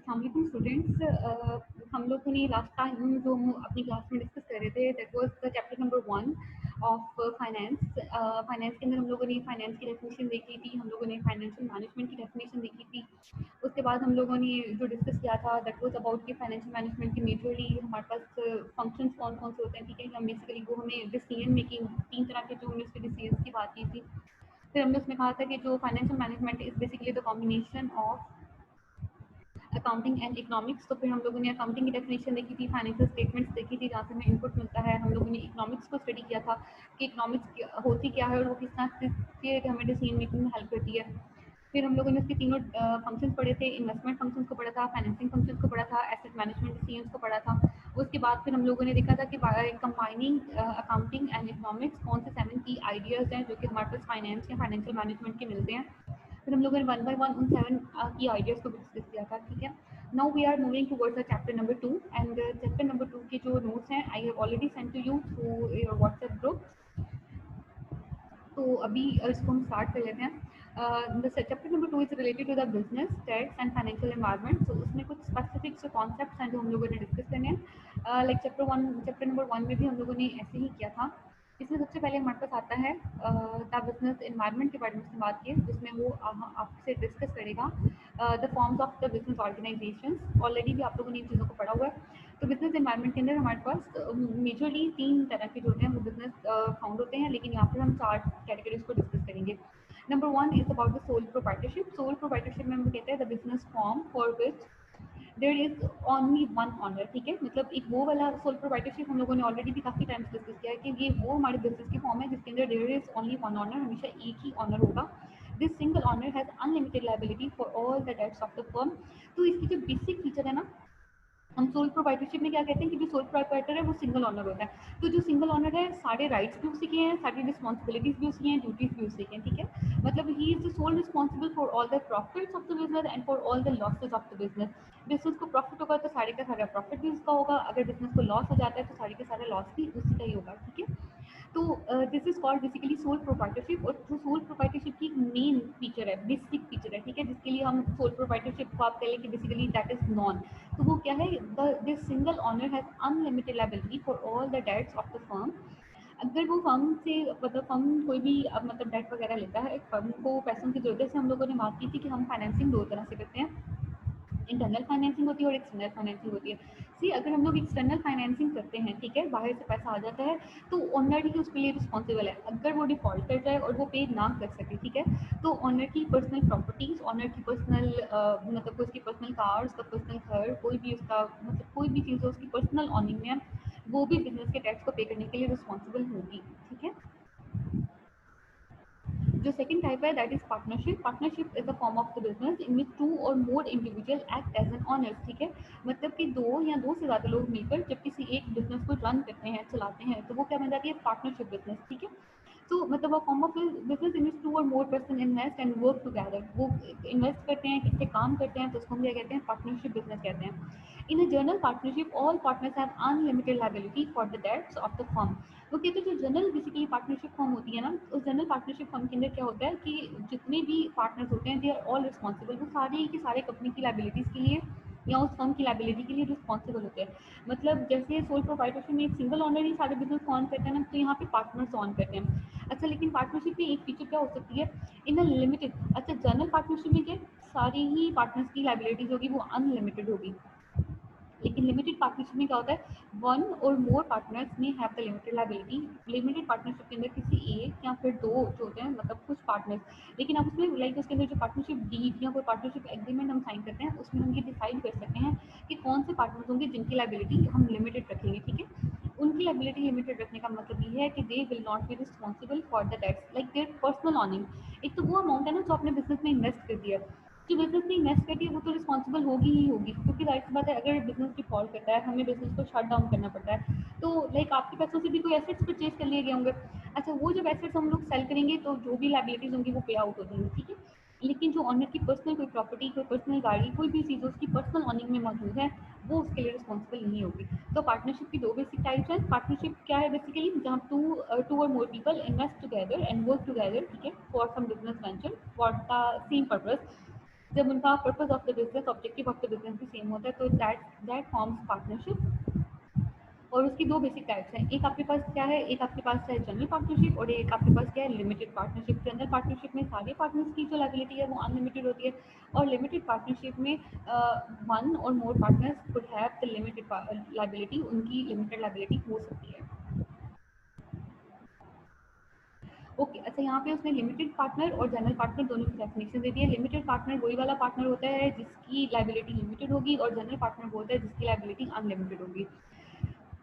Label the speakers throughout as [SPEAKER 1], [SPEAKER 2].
[SPEAKER 1] अस्सलामुअलैकुम स्टूडेंट्स, हम लोगों ने लास्ट टाइम जो हम अपनी क्लास में डिस्कस कर रहे थे that was the chapter number 1 of finance. Finance के अंदर हम लोगों ने फाइनेंस की डेफिनेशन देखी थी, हम लोगों ने फाइनेंशियल मैनेजमेंट की डेफिनेशन देखी थी। उसके बाद हम लोगों ने जो डिस्कस किया था दैट वाज अबाउट कि फाइनेंशियल मैनेजमेंट के मेजरली हमारे पास फंक्शंस कौन कौन से होते हैं, ठीक है। हम बेसिकली वो हमें डिसीजन मेकिंग, 3 तरह के जो हमने उसके डिसीजन की बात की थी। फिर हमने उसमें कहा था कि जो financial management is basically the combination of accounting and economics. तो फिर हम लोगों ने अकाउंटिंग की डेफिनेशन देखी थी, फाइनेंशियल स्टेटमेंट्स देखी थी जहाँ से हमें इनपुट मिलता है। हम लोगों ने इकोनॉमिक्स को स्टडी किया था कि इकोनॉमिक्स होती क्या है और वो किस तरह से हमें डिसीजन मेकिंग में हेल्प करती है। फिर हम लोगों ने उसके तीनों फंक्शंस पढ़े थे, इन्वेस्टमेंट फंक्शंस को पढ़ा था, फाइनेंसिंग फंक्शंस को पढ़ा था, एसेट मैनेजमेंट डिसीजंस को पढ़ा था। उसके बाद फिर हम लोगों ने देखा था कि कंबाइनिंग अकाउंटिंग एंड इकोनॉमिक्स कौन से 7 की आइडियाज़ हैं जो कि हमारे पास फाइनेंस या फाइनेंशियल मैनेजमेंट के मिलते हैं। फिर हम लोगों ने 1 बाय 1 उन 7 की आइडियाज़ को डिस्कस किया था, ठीक है। Now we are moving towards the chapter number 2 and chapter number 2 के जो नोट्स हैं I have already send to you through your WhatsApp group. तो अभी इसको हम स्टार्ट कर लेते हैं। The chapter number 2 is related to the business, tax and financial environment. तो उसमें कुछ स्पेसिफिक जो कॉन्सेप्ट्स हैं जो हम लोगों ने डिस्कस करने हैं। लाइक चैप्टर नंबर 1 में भी हम लोगों ने ऐसे ही किया था। इसमें सबसे पहले हमारे पास आता है द बिजनेस एनवायरनमेंट के बारे में उसने बात की, जिसमें वो आपसे डिस्कस करेगा the forms of the business organisation. Already भी आप लोगों ने इन चीज़ों को पढ़ा हुआ है। तो बिजनेस एनवायरनमेंट के अंदर हमारे पास मेजरली 3 तरह के जो हैं वो बिजनेस फाउंड होते हैं, लेकिन यहाँ पर हम 4 कैटेगरीज को डिस्कस करेंगे। Number 1 is about the sole proprietorship. Sole proprietorship में हम कहते हैं the business form for which there is only one owner, ठीक है। मतलब एक वो वाला सोल प्रोप्राइटरशिप हम लोगों ने ऑलरेडी भी काफ़ी टाइम्स डिस्कस किया है कि ये वो हमारे बिजनेस की फॉर्म है जिसके अंदर there is only one owner, हमेशा एक ही ऑनर होगा। This single owner has unlimited liability for all the debts of the firm. तो इसकी जो बेसिक फीचर है ना, हम सोल प्रोप्राइटरशिप में क्या कहते हैं कि जो सोल प्रोप्राइटर है वो सिंगल ऑनर होता है। तो जो सिंगल ऑनर है सारे राइट्स भी उसी के हैं, सारी रिस्पॉन्सिबिलिटीज भी उसी हैं, ड्यूटीज भी उसी के हैं, ठीक है। मतलब he is the sole responsible for all the profits of the business and for all the losses of the business. Business को प्रॉफिट होगा तो सारे का सारा प्रॉफिट भी उसका होगा, अगर बिजनेस को लॉस हो जाता है तो सारे का सारा लॉस भी उसी का ही होगा, ठीक है। तो this is called basically sole proprietorship. और जो सोल प्रोप्राइटरशिप की मेन फीचर है, बेसिक फीचर है, ठीक है, जिसके लिए हम सोल प्रोप्राइटरशिप को आप कह लें कि बेसिकली दैट इज नॉन। तो वो क्या है, this single owner has unlimited liability for all the debts of the firm. अगर वो फर्म से मतलब फर्म कोई भी मतलब डेट वगैरह लेता है, फर्म को पैसों की जरूरत है। जैसे हम लोगों ने बात की थी कि हम फाइनेंसिंग 2 तरह से करते हैं, इंटरनल फाइनेंसिंग होती है और एक्सटर्नल फाइनेंसिंग होती है। सी अगर हम लोग एक्सटर्नल फाइनेंसिंग करते हैं, ठीक है, बाहर से पैसा आ जाता है तो ओनर ही उसके लिए रिस्पॉन्सिबल है। अगर वो डिफॉल्ट कर जाए और वो पे ना कर सके, ठीक है, तो ओनर की पर्सनल प्रॉपर्टीज, ओनर की पर्सनल मतलब उसकी पर्सनल कार, उसका पर्सनल घर, कोई भी उसका मतलब कोई भी चीज़ उसकी पर्सनल ऑनिंग में है, वो भी बिजनेस के टैक्स को पे करने के लिए रिस्पॉन्सिबल होगी, ठीक है। जो सेकंड टाइप है that is partnership. Partnership is the form of the business in which 2 or more individual act as an owners, ठीक है। मतलब कि 2 या 2 से ज़्यादा लोग मिलकर जब किसी एक बिजनेस को रन करते हैं, चलाते हैं, तो वो क्या बन जाती है, पार्टनरशिप बिजनेस, ठीक है। तो मतलब form of business in which 2 or more person invest and work together. वो इन्वेस्ट करते हैं, किससे काम करते हैं, तो उसको हम क्या कहते हैं, पार्टनरशिप बिजनेस कहते हैं। In a general partnership all partners have unlimited liability for the debts of the firm. वो कहते हैं जो जनरल बेसिकली पार्टनरशिप फॉर्म होती है ना, उस जनरल पार्टनरशिप फॉर्म के अंदर क्या होता है कि जितने भी पार्टनर्स होते हैं दे आर ऑल रिस्पॉन्सिबल, वो सारे के सारे कंपनी की लायबिलिटीज़ के लिए या उस फर्म की लायबिलिटी के लिए रिस्पॉन्सिबल होते हैं। मतलब जैसे सोल प्रोप्राइटरशिप में एक सिंगल ऑनर ही सारे बिजनेस ऑन करते हैं ना, तो यहाँ पे पार्टनर्स ऑन करते हैं। अच्छा, लेकिन पार्टनरशिप में एक फीचर क्या हो सकती है, इन अ लिमिटेड। अच्छा, जनरल पार्टनरशिप में क्या, सारी ही पार्टनर्स की लायबिलिटीज होगी वो अनलिमिटेड होगी। लेकिन लिमिटेड पार्टनरशिप में क्या होता है, 1 और मोर पार्टनर्स में have the limited liability. Limited partnership के अंदर किसी एक या फिर 2 जो होते हैं मतलब कुछ पार्टनर्स, लेकिन आप उसमें लाइक उसके अंदर जो पार्टनरशिप डीड या कोई पार्टनरशिप एग्रीमेंट हम साइन करते हैं उसमें हम ये डिसाइड कर सकते हैं कि कौन से पार्टनर्स होंगे जिनकी लायबिलिटी हम लिमिटेड रखेंगे, ठीक है। उनकी लायबिलिटी लिमिटेड रखने का मतलब ये है कि they will not be responsible for the debts like their personal earning. एक तो वो अमाउंट है ना जो आपने बिजनेस में इन्वेस्ट कर दिया है, जो बिजनेस में इन्वेस्ट करती है वो तो रिस्पॉन्सिबल होगी ही होगी, क्योंकि जाहिर सी बात है अगर बिजनेस डिफॉल्ट करता है, हमें बिजनेस को शट डाउन करना पड़ता है, तो लाइक आपके पैसों से भी कोई एसेट्स परचेज कर लिए गए होंगे। अच्छा, वो जब एसेट्स हम लोग सेल करेंगे तो जो भी लायबिलिटीज होंगी वो पे आउट हो जाएंगी, ठीक है। लेकिन जो ऑनर की पर्सनल कोई प्रॉपर्टी, कोई पर्सनल गाड़ी, कोई भी चीज़ उसकी पर्सनल ऑनिंग में मौजूद है, वो उसके लिए रिस्पॉन्सिबल नहीं होगी। तो पार्टनरशिप की 2 बेसिक टाइप्स हैं। पार्टनरशिप क्या है बेसिकली, जहाँ टू और more people invest together and work together, ठीक है, for some business venture for the same purpose. जब उनका purpose of the business, objective of the business भी सेम होता है, तो दैट फॉर्म्स पार्टनरशिप। और उसकी दो बेसिक टाइप्स हैं, एक आपके पास क्या है, एक आपके पास है जनरल पार्टनरशिप और एक आपके पास क्या है, लिमिटेड पार्टनरशिप। जनरल पार्टनरशिप में सारे पार्टनर्स की जो लायबिलिटी है वो अनलिमिटेड होती है, और लिमिटेड पार्टनरशिप में one or more partners could have the limited liability, उनकी लिमिटेड लायबिलिटी हो सकती है। ओके अच्छा, यहाँ पे उसने लिमिटेड पार्टनर और जनरल पार्टनर दोनों की डेफिनेशन दे दी है। लिमिटेड पार्टनर वही वाला पार्टनर होता है जिसकी लायबिलिटी लिमिटेड होगी, और जनरल पार्टनर वो होता है जिसकी लायबिलिटी अनलिमिटेड होगी।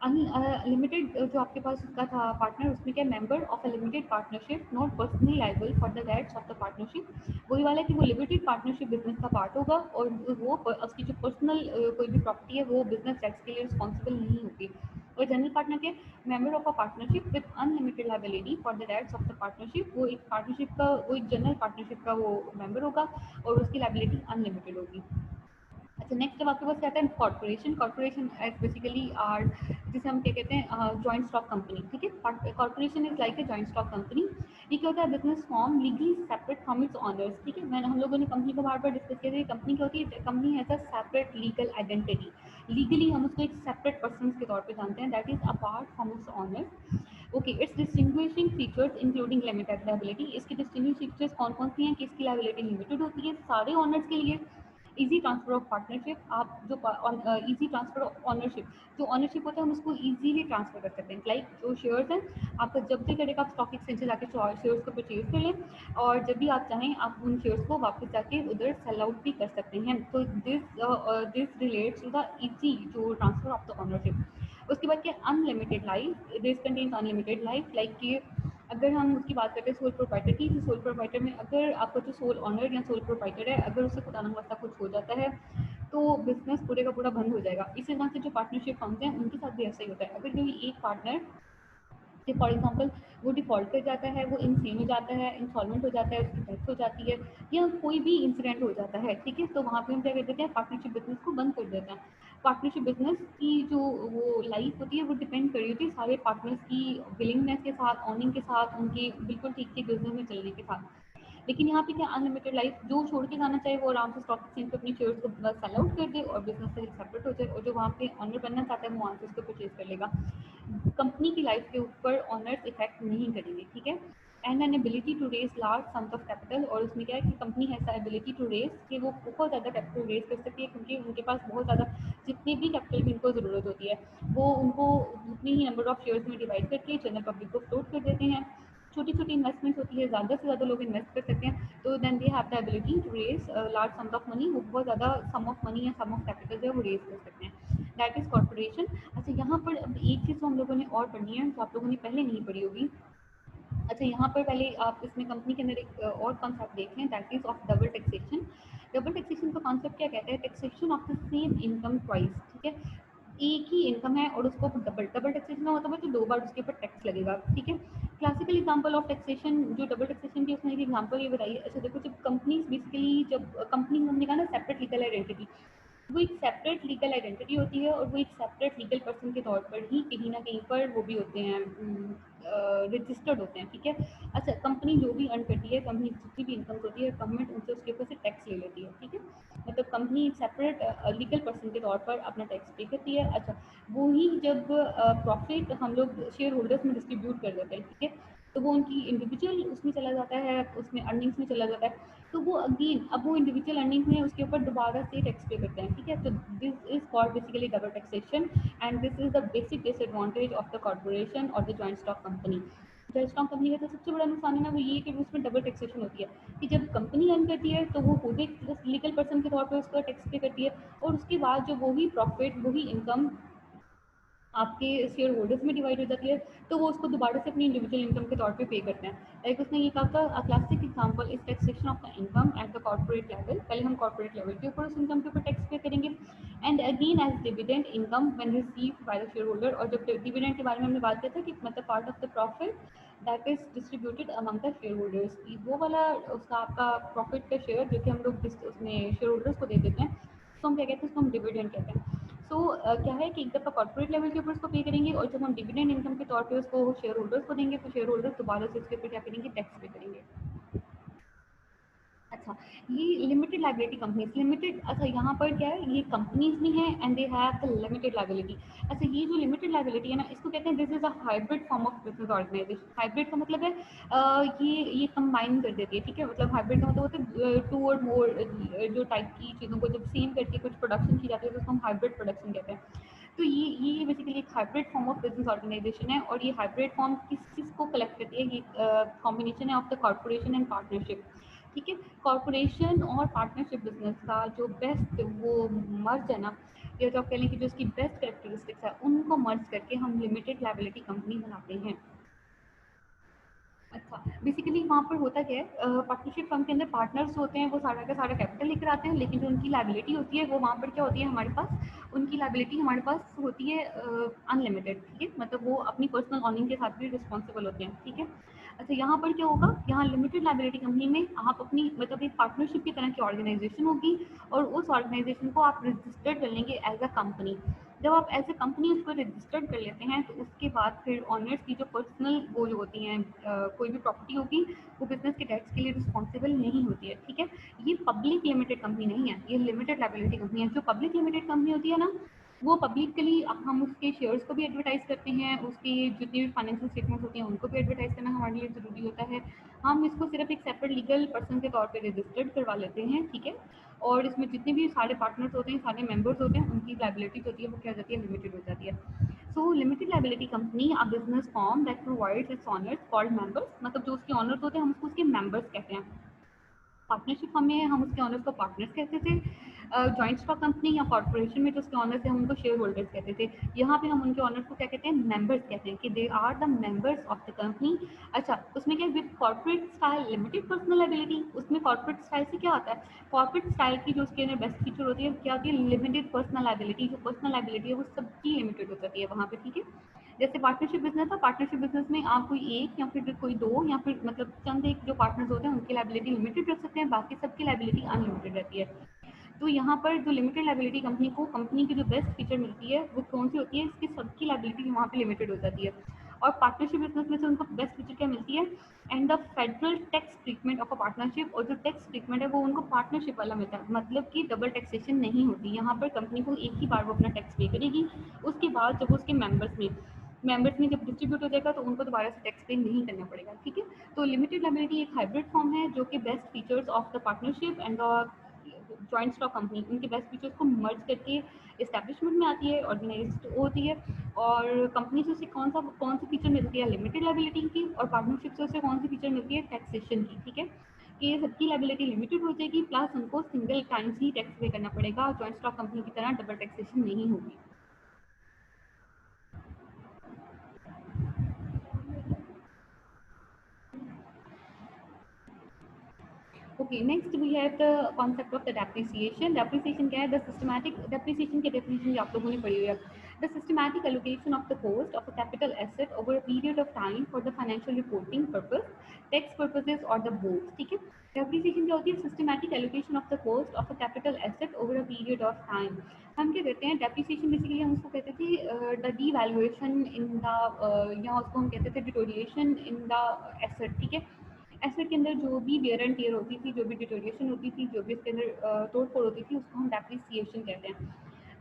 [SPEAKER 1] अनलिमिटेड जो आपके पास उसका था पार्टनर, उसमें क्या, member of a limited partnership not personally liable for the debts of the partnership. वही वाला है कि वो लिमिटेड पार्टनरशिप बिजनेस का पार्ट होगा, और वो उसकी जो पर्सनल कोई भी प्रॉपर्टी है वो बिजनेस टैक्स के लिए रिस्पॉन्सिबल नहीं होगी। और जनरल पार्टनर के member of a partnership with unlimited liability for the debts of the partnership, वो एक पार्टनरशिप का, वो एक जनरल पार्टनरशिप का वो मेंबर होगा और उसकी लायबिलिटी अनलिमिटेड होगी। अच्छा नेक्स्ट जब आपके पास क्या आता है, corporation. Corporation as basically are, जिसे हम क्या कहते हैं, जॉइंट स्टॉक कंपनी, ठीक है। Corporation is like a joint stock company. ये क्या होता है, business form legally separate from its honours, ठीक है। मैंने, हम लोगों ने कंपनी को बार बार डिस्कस किया था, कंपनी क्या होती है, company has a separate legal identity. Legally हम उसको एक सेपरेट पर्सन के तौर पे जानते हैं, that is apart from its owner. Okay, its distinguishing features including limited liability. इसकी डिस्टिंग्विशिंग फीचर्स कौन कौन सी हैं, कि इसकी लायबिलिटी लिमिटेड होती है सारे ऑनर्स के लिए। इजी ट्रांसफर ऑफ पार्टनरशिप, आप जो इजी ट्रांसफर ऑफ ऑनरशिप, जो ऑनरशिप होता है हम उसको इजीली ट्रांसफर कर सकते हैं। लाइक जो शेयर्स हैं, आपका जब भी करेगा आप स्टॉक एक्सचेंज से जाके शेयर्स को परचेज कर लें, और जब भी आप चाहें आप उन शेयर्स को वापस जाके उधर सेल आउट भी कर सकते हैं। तो this relates to the easy जो ट्रांसफर ऑफ द ऑनरशिप। उसके बाद क्या, unlimited life, this contains unlimited life. Like कि अगर हम उसकी बात करते हैं सोल प्रोप्राइटर की, तो सोल प्रोप्राइटर में अगर आपका जो सोल ऑनर या सोल प्रोप्राइटर है, अगर उससे खुदा न खास्ता कुछ हो जाता है तो बिजनेस पूरे का पूरा बंद हो जाएगा। इसी तरह से जो पार्टनरशिप फर्म्स हैं उनके साथ भी ऐसा ही होता है। अगर कोई एक पार्टनर कि फॉर एग्जाम्पल वो डिफॉल्ट कर जाता है, वो इनसेन हो जाता है, इंसॉल्वेंट हो जाता है, उसकी डेथ हो जाती है, या कोई भी इंसिडेंट हो जाता है, ठीक है, तो वहाँ पे हम क्या कर देते हैं, पार्टनरशिप बिजनेस को बंद कर देते हैं। पार्टनरशिप बिजनेस की जो वो लाइफ होती है वो डिपेंड कर रही होती है सारे पार्टनर्स की विलिंगनेस के साथ, ऑनिंग के साथ, उनके बिल्कुल ठीक ठीक बिजनेस में चलने के साथ। लेकिन यहाँ पे क्या, अनलिमिटेड लाइफ, जो छोड़ के जाना चाहे वो आराम से स्टॉक एक्सचेंज पे अपनी शेयर्स को सेल आउट कर दे और बिजनेस से सेपरेट हो जाए, और जो वहाँ पे ऑनर बनना चाहता है वो वहाँ से उसको परचेज कर लेगा। कंपनी की लाइफ के ऊपर ऑनर्स इफेक्ट नहीं करेंगे, ठीक है। And an ability to raise large sums of capital, और उसमें क्या है कि company has the ability to raise, कि वो बहुत ज़्यादा कैपिटल रेज कर सकती है, क्योंकि उनके पास बहुत ज़्यादा जितनी भी कैपिटल की उनको ज़रूरत होती है वो उनको उतनी ही नंबर ऑफ शेयर्स में डिवाइड करके जनरल पब्लिक को फ्लोट कर देते हैं। छोटी छोटी इन्वेस्टमेंट होती है, ज़्यादा से ज़्यादा लोग इन्वेस्ट कर सकते हैं, तो then they have the ability to raise large sum of money, वो बहुत ज़्यादा सम ऑफ मनी या सम ऑफ कैपिटल जो है वो रेज कर सकते हैं। That is corporation. अच्छा यहाँ पर अब एक चीज़ तो हम लोगों ने और पढ़नी है जो आप लोगों ने पहले नहीं पढ़ी होगी। अच्छा यहाँ पर पहले आप इसमें कंपनी के अंदर एक और कॉन्सेप्ट देखें, that is of double taxation. Double taxation का कॉन्सेप्ट क्या कहता है, taxation of the same income twice, ठीक है। एक ही इनकम है और उसको डबल डबल टैक्सेशन का मतलब है तो दो बार उसके ऊपर टैक्स लगेगा, ठीक है। क्लासिकल एग्जांपल ऑफ टैक्सेशन जो डबल टैक्सेशन की उसने एक एग्जांपल ये बताई है। अच्छा देखो, जब कंपनीज बेसिकली, जब कंपनी हमने कहा ना सेपरेट लीगल आइडेंटिटी, वो एक सेपरेट लीगल आइडेंटिटी होती है और वो एक सेपरेट लीगल पर्सन के तौर पर ही कहीं ना कहीं पर वो भी होते हैं, रजिस्टर्ड होते हैं, ठीक है। अच्छा कंपनी जो भी अर्न करती है, कंपनी जितनी भी इनकम होती है, गवर्नमेंट उनसे उसके ऊपर से टैक्स ले लेती है, ठीक है। मतलब कंपनी एक सेपरेट लीगल पर्सन के तौर पर अपना टैक्स पे करती है। अच्छा वो ही जब प्रॉफिट हम लोग शेयर होल्डर्स में डिस्ट्रीब्यूट कर देते हैं, ठीक है, तो वो उनकी इंडिविजुअल उसमें चला जाता है, उसमें अर्निंग्स में चला जाता है, तो वो अगेन अब वो इंडिविजुअल अर्निंग में उसके ऊपर दोबारा से टैक्स पे करते हैं, ठीक है। तो this is called basically double taxation, and this is the basic disadvantage of the corporation or the joint stock company. Joint stock company का तो सबसे बड़ा नुकसान है ना वो ये कि उसमें डबल टैक्सेशन होती है, कि जब कंपनी अर्न करती है तो वो खुद एक लीगल पर्सन के तौर पर उसका टैक्स पे करती है, और उसके बाद जो वही प्रॉफिट वही इनकम आपके शेयर होल्डर्स में डिवाइड हो जाती है, तो वो उसको दोबारा से अपनी इंडिविजुअल इनकम के तौर पे पे करते हैं। लाइक उसने ये कहा था, a classic example is taxation of the income at the corporate level. पहले हम कॉर्पोरेट लेवल के ऊपर उस इनकम के ऊपर टैक्स पे करेंगे, and again as dividend income when received by the shareholder. और जब डिविडेंड के बारे में हमने बात किया था कि मतलब part of the profit that is distributed among the share holders, वो वाला उसका आपका प्रॉफिट का शेयर जो कि हम लोग उसमें शेयर होल्डर्स को दे देते हैं, तो हम क्या कहते हैं, उसको हम डिविडेंड कहते हैं। सो क्या है कि एक दफ़ा कॉर्पोरेट लेवल के ऊपर उसको पे करेंगे, और जब हम डिविडेंड इनकम के तौर पे उसको शेयर होल्डर्स को देंगे, तो शेयर होल्डर्स दोबारा से उसके ऊपर क्या करेंगे, टैक्स पे करेंगे। अच्छा, ये लिमिटेड लायबिलिटी कंपनीज लिमिटेड, अच्छा यहाँ पर क्या है, ये कंपनीज भी हैं and they have the limited liability. अच्छा, ये जो लिमिटेड लायबिलिटी है ना, इसको कहते हैं this is a hybrid form of business organisation. Hybrid का मतलब है ये कंबाइन कर देती है, ठीक है। मतलब हाइब्रिड का मतलब होता है टू और मोर जो टाइप की चीज़ों को जब सेम करके कुछ प्रोडक्शन की जाती है तो उसको हम हाइब्रिड प्रोडक्शन कहते हैं। तो ये बेसिकली एक hybrid form of business organisation है, और ये हाइब्रिड फॉर्म किस चीज़ को कलेक्ट करती है, ये कॉम्बिनेशन है of the corporation and partnership, ठीक है। कॉर्पोरेशन और पार्टनरशिप बिजनेस का जो बेस्ट वो मर्ज है ना, या जो आप कह लें कि जो इसकी बेस्ट कैरेक्टरिस्टिक्स है उनको मर्ज करके हम लिमिटेड लायबिलिटी कंपनी बनाते हैं। अच्छा, बेसिकली वहाँ पर होता क्या है, पार्टनरशिप फर्म के अंदर पार्टनर्स होते हैं, वो सारा का सारा कैपिटल लेकर आते हैं, लेकिन जो उनकी लायबिलिटी होती है वो वहाँ पर क्या होती है हमारे पास, उनकी लायबिलिटी हमारे पास होती है अनलिमिटेड, ठीक है। मतलब वो अपनी पर्सनल अर्निंग के साथ भी रिस्पॉन्सिबल होते हैं, ठीक है। अच्छा, यहाँ पर क्या होगा, यहाँ लिमिटेड लायबिलिटी कंपनी में आप अपनी मतलब एक पार्टनरशिप की तरह की ऑर्गेनाइजेशन होगी, और उस ऑर्गेनाइजेशन को आप रजिस्टर्ड कर लेंगे एज अ कंपनी। जब आप एज ए कंपनी उसको रजिस्टर्ड कर लेते हैं तो उसके बाद फिर ऑनर्स की जो पर्सनल वो जो होती हैं कोई भी प्रॉपर्टी होगी वो बिजनेस के टैक्स के लिए रिस्पॉन्सिबल नहीं होती है, ठीक है। ये पब्लिक लिमिटेड कंपनी नहीं है, ये लिमिटेड लायबिलिटी कंपनी है। जो पब्लिक लिमिटेड कंपनी होती है ना, वो पब्लिकली हम उसके शेयर्स को भी एडवर्टाइज करते हैं, उसकी जितनी भी फाइनेंशियल स्टेटमेंट्स होती हैं उनको भी एडवर्टाइज करना हमारे लिए ज़रूरी होता है। हम इसको सिर्फ एक सेपरेट लीगल पर्सन के तौर पे रजिस्टर्ड करवा लेते हैं, ठीक है। और इसमें जितने भी सारे पार्टनर्स होते हैं, सारे मेंबर्स होते हैं, उनकी लायबिलिटी होती है वो क्या हो जाती है, लिमिटेड हो जाती है। सो limited liability company a business form that provides it's honours called members, मतलब जो उसके ऑनर्स होते हैं हम उसको उसके मेंबर्स कहते हैं। पार्टनरशिप में हम उसके ऑनर्स को पार्टनर्स कहते थे। जॉइंट स्टॉक कंपनी या कॉर्पोरेशन में जो उसके ऑनर्स हैं हम उनको शेयर होल्डर्स कहते थे। यहाँ पे हम उनके ऑनर्स को क्या कहते हैं, मेंबर्स कहते हैं, कि they are the members of the company. अच्छा, उसमें क्या with corporate style limited personal liability, उसमें कॉर्पोरेट स्टाइल से क्या होता है, कॉर्पोरेट स्टाइल की जो उसके अंदर बेस्ट फीचर होती है क्या होती है, लिमिटेड पर्सनल लायबिलिटी। जो पर्सनल लायबिलिटी है वो सबकी लिमिटेड हो जाती है वहाँ पे, ठीक है। जैसे पार्टनरशिप बिजनेस था, पार्टनरशिप बिजनेस में आप कोई एक या फिर कोई दो या फिर मतलब चंद एक जो पार्टनर्स होते हैं उनकी लायबिलिटी लिमिटेड रख सकते हैं, बाकी सबकी लायबिलिटी अनलिमिटेड रहती है। तो यहाँ पर जो लिमिटेड लायबिलिटी कंपनी को कंपनी की जो बेस्ट फीचर मिलती है वो कौन सी होती है, इसकी सबकी लायबिलिटी वहाँ पे लिमिटेड हो जाती है। और पार्टनरशिप बिजनेस में से उनको बेस्ट फीचर क्या मिलती है, and the federal tax treatment of a partnership, और जो टैक्स ट्रीटमेंट है वो उनको पार्टनरशिप वाला मिलता है, मतलब कि डबल टैक्सेशन नहीं होती। यहाँ पर कंपनी को एक ही बार वो अपना टैक्स पे करेगी, उसके बाद जब उसके मेंबर्स में जब डिस्ट्रीब्यूट हो जाएगा तो उनको दोबारा से टैक्स पे नहीं करना पड़ेगा, ठीक है। तो लिमिटेड लायबिलिटी एक हाइब्रिड फॉर्म है जो कि best features of the partnership and the joint stock company, उनके बेस्ट फीचर्स को मर्ज करके इस्टेब्लिशमेंट में आती है, ऑर्गेनाइज होती है। और कंपनी से उसे कौन सी फीचर मिलती है, लिमिटेड लायबिलिटी की, और पार्टनरशिप से उसे कौन सी फीचर मिलती है, टैक्सेशन की, ठीक है। कि सबकी लायबिलिटी लिमिटेड हो जाएगी, प्लस उनको सिंगल टाइम्स ही टैक्स पे करना पड़ेगा, जॉइंट स्टॉक कंपनी की तरह डबल टैक्सेशन नहीं होगी। Okay, next we have the concept of the depreciation. Depreciation क्या है? The systematic depreciation की definition भी आप लोगों ने पढ़ी हुई है. The systematic allocation of the cost of a capital asset over a period of time for the financial reporting purpose, tax purposes or the both. ठीक है? Depreciation क्या होती है? Systematic allocation of the cost of a capital asset over a period of time. हम क्या कहते हैं? Depreciation basically हम उसको कहते थे the devaluation in the या उसको हम कहते थे deterioration in the asset. ठीक है? एसेट के अंदर जो भी वेयर एंड टेयर होती थी, जो भी डिटोरिएशन होती थी, जो भी इसके अंदर तोड़ फोड़ होती थी, उसको हम डेप्रिसिएशन कहते हैं।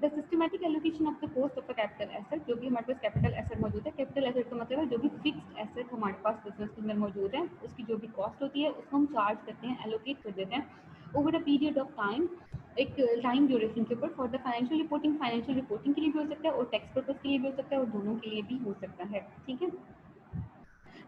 [SPEAKER 1] The systematic allocation of the cost of the capital asset, जो भी हमारे पास कैपिटल एसेट मौजूद है, कैपिटल एसेट का मतलब है जो भी फिक्स्ड एसेट हमारे पास बिजनेस के अंदर मौजूद है, उसकी जो भी कॉस्ट होती है उसको हम चार्ज करते हैं, एलोकेट कर देते हैं over a period of time, एक टाइम ड्यूरेशन के ऊपर, फॉर द फाइनेंशियल रिपोर्टिंग के लिए भी हो सकता है और टैक्स पर्पज के लिए भी हो सकता है और दोनों के लिए भी हो सकता है, ठीक है।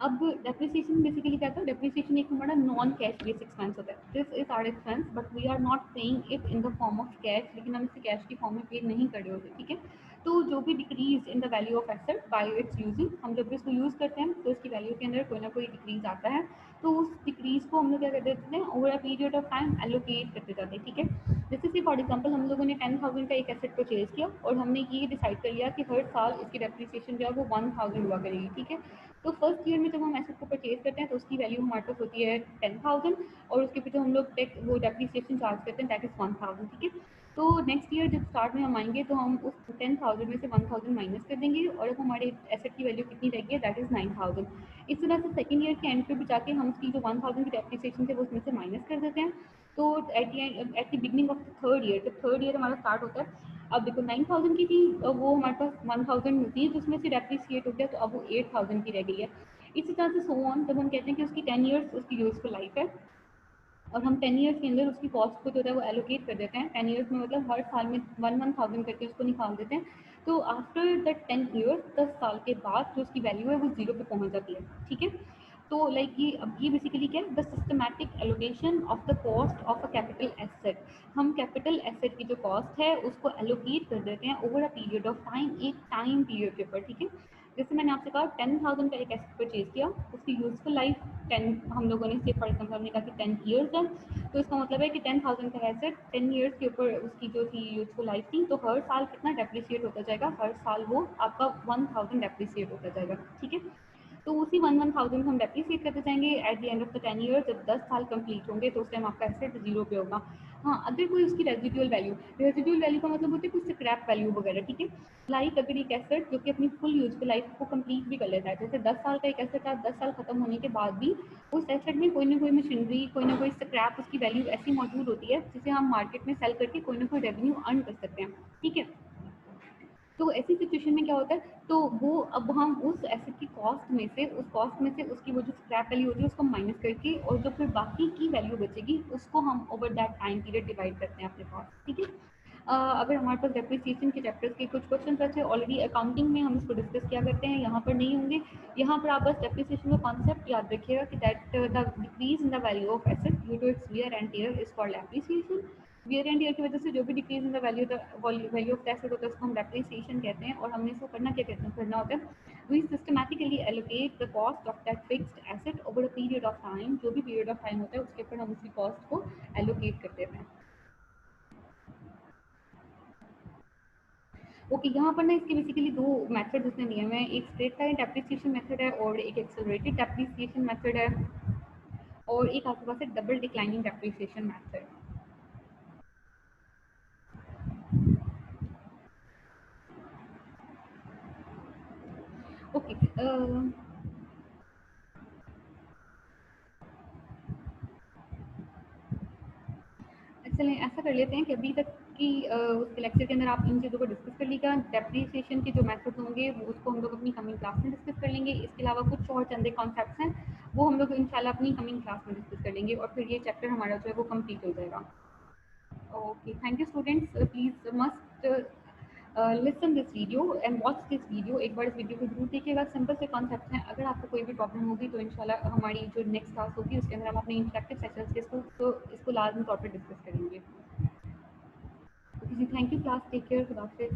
[SPEAKER 1] अब डेप्रिसिएशन बेसिकली क्या होता है, डेप्रिसिएशन एक हमारा नॉन कैश बेस एक्सपेंस होता है, this is our expense but we are not paying it in the form of cash, लेकिन हम इसे कैश की फॉर्म में पे नहीं कर रहे होते, ठीक है। तो जो भी decrease in the value of asset bye it's using, हम जब भी इसको यूज़ करते हैं तो इसकी वैल्यू के अंदर कोई ना कोई डिक्रीज आता है, तो उस डिक्रीज को हम लोग क्या कर देते हैं, over a period of time allocate करते जाते हैं, ठीक है। जैसे कि फॉर एग्जाम्पल हम लोगों ने 10,000 का एक एसेट परचेज किया और हमने ये डिसाइड कर लिया कि हर साल इसकी डेप्रिसिएशन जो है वो 1,000 हुआ करेगी, ठीक है। तो फर्स्ट ईयर में जब हम एसेट को परचेज करते हैं तो उसकी वैल्यू हमारे पास होती है 10,000 और उसके पीछे हम लोग टेक वो डेप्रिसिएशन चार्ज करते हैं दैट इज 1,000, ठीक है। तो नेक्स्ट ईयर जब स्टार्ट में हम आएंगे तो हम उस 10,000 में से 1,000 माइनस कर देंगे और अब हमारे एसेट की वैल्यू कितनी रहेगी, दैट इज़ 9,000। इस तरह से सेकेंड ईयर के एंड पे भी जाके हम उसकी जो 1,000 की डेप्रिसिएशन थे वो उसमें से माइनस कर देते हैं। तो at the beginning of the third year, जब थर्ड ईयर हमारा स्टार्ट होता है, अब देखो 9,000 की थी, वो हमारे पास 1,000 होती है तो उसमें से डेप्रिसिएट हो गया तो अब वो 8,000 की रह गई है। इसी तरह से सो ऑन, जब हम कहते हैं कि उसकी 10 ईयर्स उसकी यूजफुल लाइफ है और हम 10 ईयर्स के अंदर उसकी कॉस्ट को जो है वो एलोकेट कर देते हैं, 10 ईयर्स में मतलब हर साल में 1,000 करके उसको निकाल देते हैं। तो आफ्टर द 10 ईयर्स, 10 साल के बाद जो उसकी वैल्यू है वो जीरो पे पहुंच जाती है। ठीक है, तो लाइक ये अब ये बेसिकली क्या है, the systematic allocation of the cost of a capital asset. हम कैपिटल एसेट की जो कॉस्ट है उसको एलोकेट कर देते हैं over a period of time, एक टाइम पीरियड के ऊपर। ठीक है, जैसे मैंने आपसे कहा 10,000 का एक एसेट परचेज किया, उसकी यूजफुल लाइफ 10, हम लोगों ने से फॉर एग्जाम्पल हमने कहा कि 10 ईयर्स है, तो इसका मतलब है कि 10,000 का एसेट 10 ईयर्स के ऊपर उसकी जो थी यूजफुल लाइफ थी, तो हर साल कितना डेप्रिसिएट होता जाएगा, हर साल वो आपका 1,000 डेप्रिसिएट होता जाएगा। ठीक है, तो उसी 1,000 हम डेप्रिसिएट करते जाएंगे at the end of the 10 year, जब 10 साल कंप्लीट होंगे तो उस टाइम आपका एसेट जीरो पे होगा। हाँ, अगर कोई उसकी रेजिडुअल वैल्यू का मतलब होती है कुछ स्क्रैप वैल्यू वगैरह। ठीक है, लाइक अगर एक एसेट जो कि अपनी फुल यूजफुल लाइफ को कंप्लीट भी कर लेता है, जैसे 10 साल का एक एसेट है, 10 साल खत्म होने के बाद भी उस एसेट में कोई ना कोई मशीनरी, कोई ना कोई स्क्रैप, उसकी वैल्यू ऐसी मौजूद होती है जिसे हम मार्केट में सेल करके कोई ना कोई रेवेन्यू अर्न कर सकते हैं। ठीक है, तो ऐसी सिचुएशन में क्या होता है, तो वो अब हम उस एसेट की कॉस्ट में से, उस कॉस्ट में से उसकी वो जो स्क्रैप वैल्यू होती है उसको माइनस करके और जो फिर बाकी की वैल्यू बचेगी उसको हम over that time period divide करते हैं अपने कॉस्ट। ठीक है, अगर हमारे पास डेप्रिसिएशन के चैप्टर्स के कुछ क्वेश्चन बचे ऑलरेडी अकाउंटिंग में हम इसको डिस्कस किया करते हैं, यहाँ पर नहीं होंगे। यहाँ पर आप बस डेप्रिसिएशन का कॉन्सेप्ट याद रखिएगा कि that the decrease in the value of asset due to its wear and tear is called depreciation. Wear and year की वजह से जो भी decrease in the value of asset होता है उसको हम डेप्रिसिएशन कहते हैं। और हमने इसको करना क्या कहते हैं, करना होता है we systematically allocate the cost of that fixed asset over a period of time. जो भी पीरियड ऑफ टाइम होता है उसके ऊपर हम उसकी कॉस्ट को एलोकेट कर देते हैं। ओके, यहाँ पर ना इसके बेसिकली दो मेथड उसने दिए हुए हैं, एक स्ट्रेट लाइन डेप्रिसिएशन मेथड है और एक एक्सेलरेटेड डेप्रिसिएशन मेथड है और एक आपके पास है double declining depreciation method. Okay, चलें ऐसा कर लेते हैं कि अभी तक की उसके लेक्चर के अंदर आप इन चीज़ों को डिस्कस कर लीजिएगा। डेप्रिसिएशन के जो मेथड्स होंगे वो उसको हम लोग अपनी कमिंग क्लास में डिस्कस कर लेंगे। इसके अलावा कुछ और चंदे कॉन्सेप्ट्स हैं वो हम लोग इंशाल्लाह अपनी कमिंग क्लास में डिस्कस कर लेंगे और फिर ये चैप्टर हमारा जो है वो कंप्लीट हो जाएगा। Okay, thank you students, please must listen this video and watch this video. एक बार इस वीडियो को जरूर देखिएगा, सिंपल से कॉन्सेप्ट हैं। अगर आपको कोई भी प्रॉब्लम होगी तो इंशाल्लाह हमारी जो नेक्स्ट क्लास होगी उसके अंदर हम अपने इंटरेक्टिव सेशंस के इसको लाजमी तौर पर डिस्कस करेंगे। जी, thank you class, take care, खुदा हाफिज़।